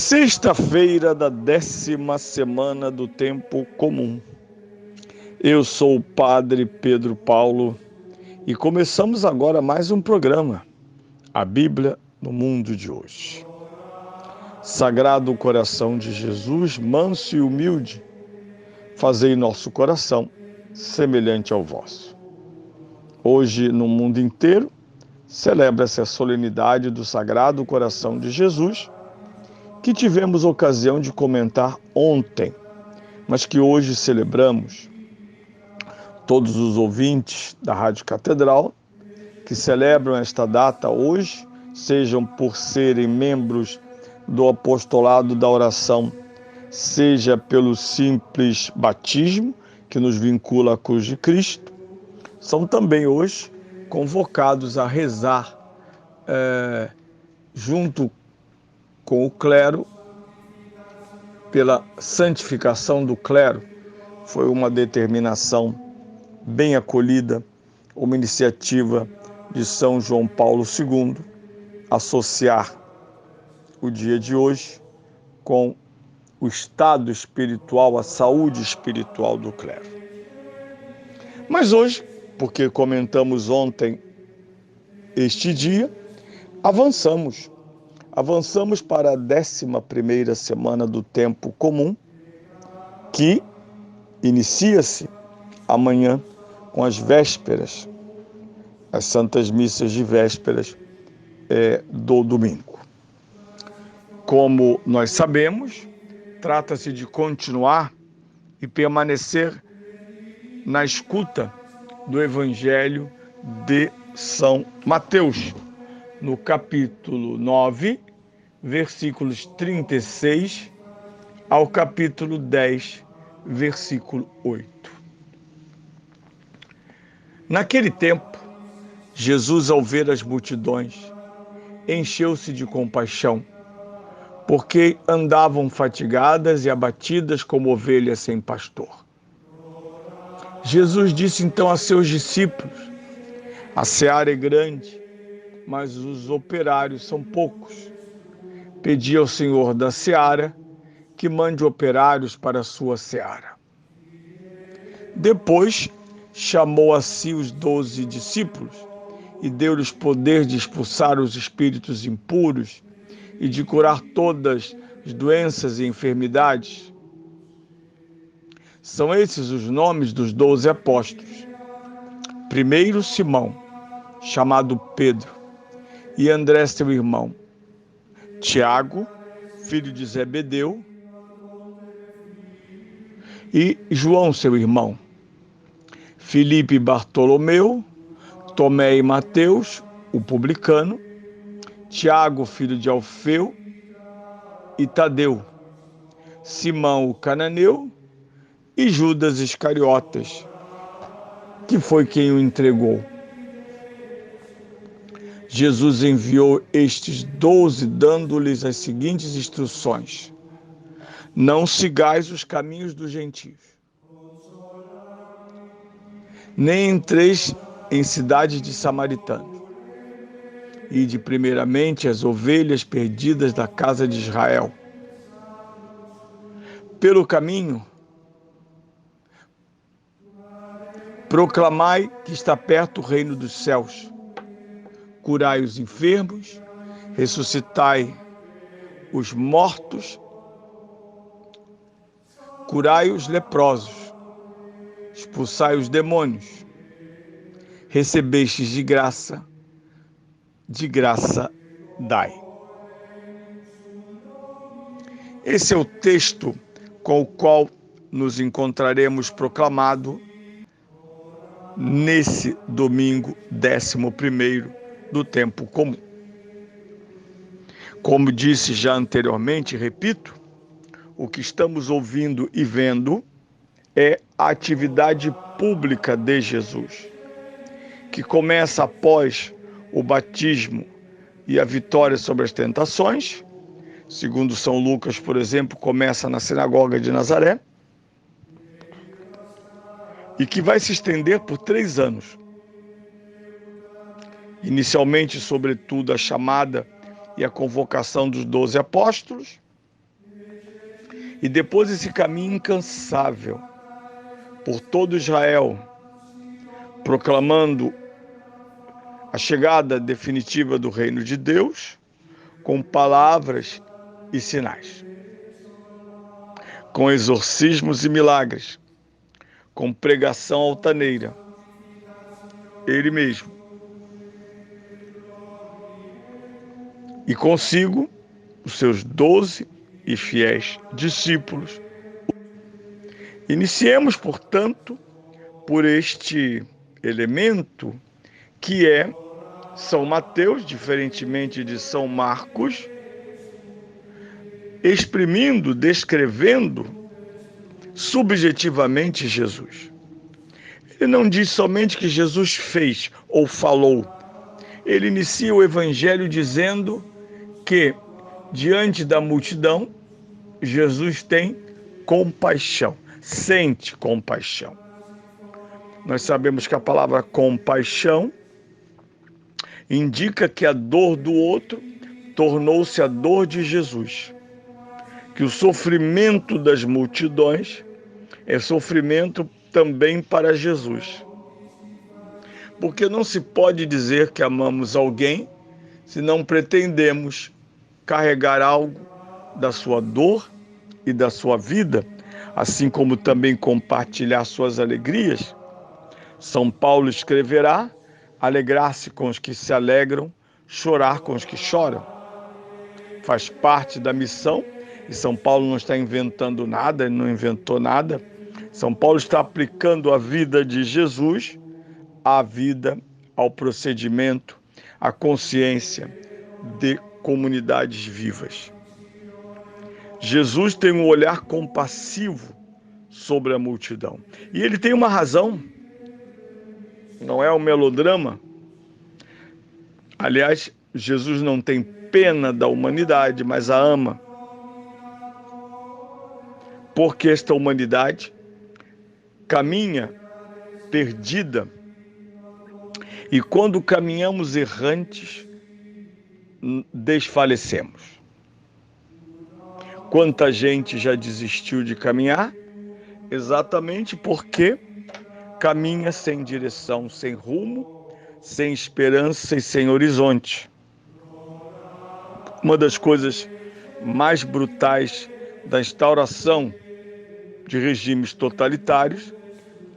Sexta-feira da 10ª semana do Tempo Comum. Eu sou o Padre Pedro Paulo e começamos agora mais um programa, a Bíblia no Mundo de hoje. Sagrado coração de Jesus, manso e humilde, fazei nosso coração semelhante ao vosso. Hoje, no mundo inteiro, celebra-se a solenidade do Sagrado Coração de Jesus, que tivemos ocasião de comentar ontem, mas que hoje celebramos. Todos os ouvintes da Rádio Catedral que celebram esta data hoje, sejam por serem membros do apostolado da oração, seja pelo simples batismo que nos vincula à cruz de Cristo, são também hoje convocados a rezar junto com o clero, pela santificação do clero. Foi uma determinação bem acolhida, uma iniciativa de São João Paulo II, associar o dia de hoje com o estado espiritual, a saúde espiritual do clero. Mas hoje, porque comentamos ontem este dia, avançamos para a 11ª semana do Tempo Comum, que inicia-se amanhã com as vésperas, as santas missas de vésperas do domingo. Como nós sabemos, trata-se de continuar e permanecer na escuta do Evangelho de São Mateus, no capítulo 9, versículos 36 ao capítulo 10, versículo 8. Naquele tempo, Jesus, ao ver as multidões, encheu-se de compaixão, porque andavam fatigadas e abatidas como ovelhas sem pastor. Jesus disse então a seus discípulos: a seara é grande, mas os operários são poucos. Pedi ao Senhor da seara que mande operários para a sua seara. Depois chamou a si os 12 discípulos e deu-lhes poder de expulsar os espíritos impuros e de curar todas as doenças e enfermidades. São esses os nomes dos 12 apóstolos. Primeiro, Simão, chamado Pedro, e André, seu irmão, Tiago, filho de Zebedeu, e João, seu irmão, Filipe e Bartolomeu, Tomé e Mateus, o publicano, Tiago, filho de Alfeu, e Tadeu, Simão, o cananeu, e Judas Iscariotas, que foi quem o entregou. Jesus enviou estes 12, dando-lhes as seguintes instruções: não sigais os caminhos dos gentios, nem entreis em cidades de samaritanos, ide primeiramente as ovelhas perdidas da casa de Israel. Pelo caminho, proclamai que está perto o reino dos céus. Curai os enfermos, ressuscitai os mortos, curai os leprosos, expulsai os demônios. Recebestes de graça dai. Esse é o texto com o qual nos encontraremos proclamado nesse domingo 11º do Tempo Comum. Como disse já anteriormente, repito, o que estamos ouvindo e vendo é a atividade pública de Jesus, que começa após o batismo e a vitória sobre as tentações. Segundo São Lucas, por exemplo, começa na sinagoga de Nazaré, e que vai se estender por 3 anos. Inicialmente, sobretudo, a chamada e a convocação dos 12 apóstolos, E depois esse caminho incansável por todo Israel, proclamando a chegada definitiva do reino de Deus, com palavras e sinais, com exorcismos e milagres, com pregação altaneira. Ele mesmo. E consigo os seus 12 e fiéis discípulos. Iniciemos, portanto, por este elemento que é São Mateus, diferentemente de São Marcos, exprimindo, descrevendo subjetivamente Jesus. Ele não diz somente que Jesus fez ou falou. Ele inicia o evangelho dizendo que, diante da multidão, Jesus tem compaixão, sente compaixão. Nós sabemos que a palavra compaixão indica que a dor do outro tornou-se a dor de Jesus. Que o sofrimento das multidões é sofrimento também para Jesus. Porque não se pode dizer que amamos alguém se não pretendemos carregar algo da sua dor e da sua vida, assim como também compartilhar suas alegrias. São Paulo escreverá: alegrar-se com os que se alegram, chorar com os que choram. Faz parte da missão, e São Paulo não está inventando nada, ele não inventou nada. São Paulo está aplicando a vida de Jesus à vida, ao procedimento, à consciência de comunidades vivas. Jesus tem um olhar compassivo sobre a multidão. E ele tem uma razão. Não é um melodrama. Aliás, Jesus não tem pena da humanidade, mas a ama. Porque esta humanidade caminha perdida. E quando caminhamos errantes, desfalecemos. Quanta gente já desistiu de caminhar? Exatamente porque caminha sem direção, sem rumo, sem esperança e sem horizonte. Uma das coisas mais brutais da instauração de regimes totalitários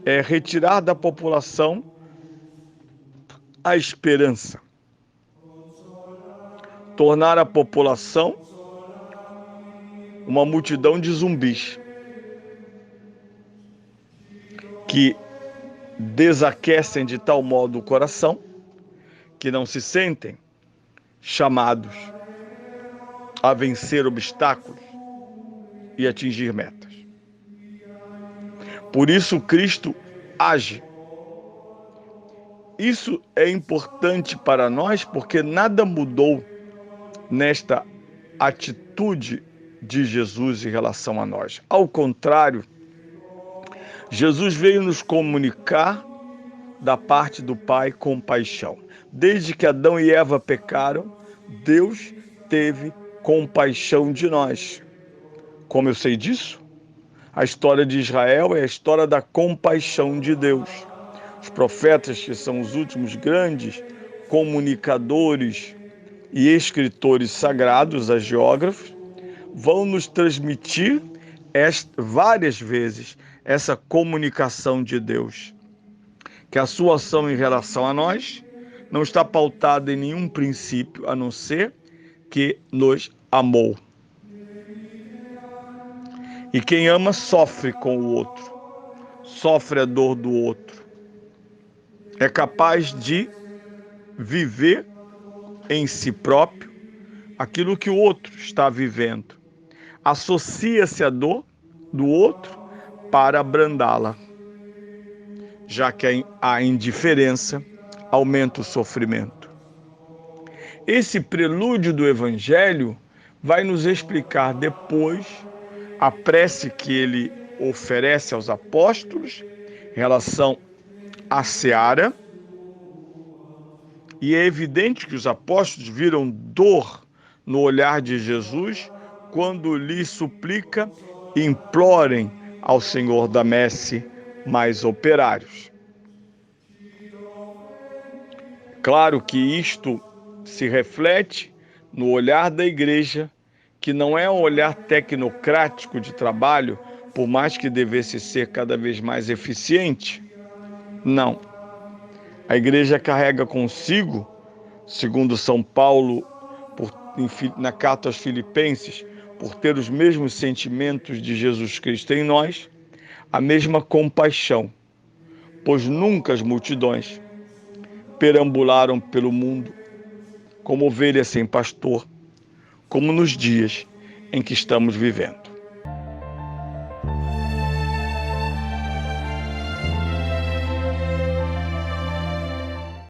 é retirar da população a esperança. Tornar a população uma multidão de zumbis que desaquecem de tal modo o coração que não se sentem chamados a vencer obstáculos e atingir metas. Por isso Cristo age. Isso é importante para nós porque nada mudou nesta atitude de Jesus em relação a nós. Ao contrário, Jesus veio nos comunicar da parte do Pai compaixão. Desde que Adão e Eva pecaram, Deus teve compaixão de nós. Como eu sei disso? A história de Israel é a história da compaixão de Deus. Os profetas, que são os últimos grandes comunicadores e escritores sagrados, hagiógrafos, vão nos transmitir várias vezes essa comunicação de Deus. Que a sua ação em relação a nós não está pautada em nenhum princípio, a não ser que nos amou. E quem ama sofre com o outro, sofre a dor do outro. É capaz de viver em si próprio aquilo que o outro está vivendo. Associa-se à dor do outro para abrandá-la, já que a indiferença aumenta o sofrimento. Esse prelúdio do Evangelho vai nos explicar depois a prece que ele oferece aos apóstolos em relação à seara. E é evidente que os apóstolos viram dor no olhar de Jesus quando lhe suplica implorem ao Senhor da messe mais operários. Claro que isto se reflete no olhar da igreja, que não é um olhar tecnocrático de trabalho, por mais que devesse ser cada vez mais eficiente. Não. A igreja carrega consigo, segundo São Paulo, na carta aos Filipenses, por ter os mesmos sentimentos de Jesus Cristo em nós, a mesma compaixão, pois nunca as multidões perambularam pelo mundo como ovelhas sem pastor, como nos dias em que estamos vivendo.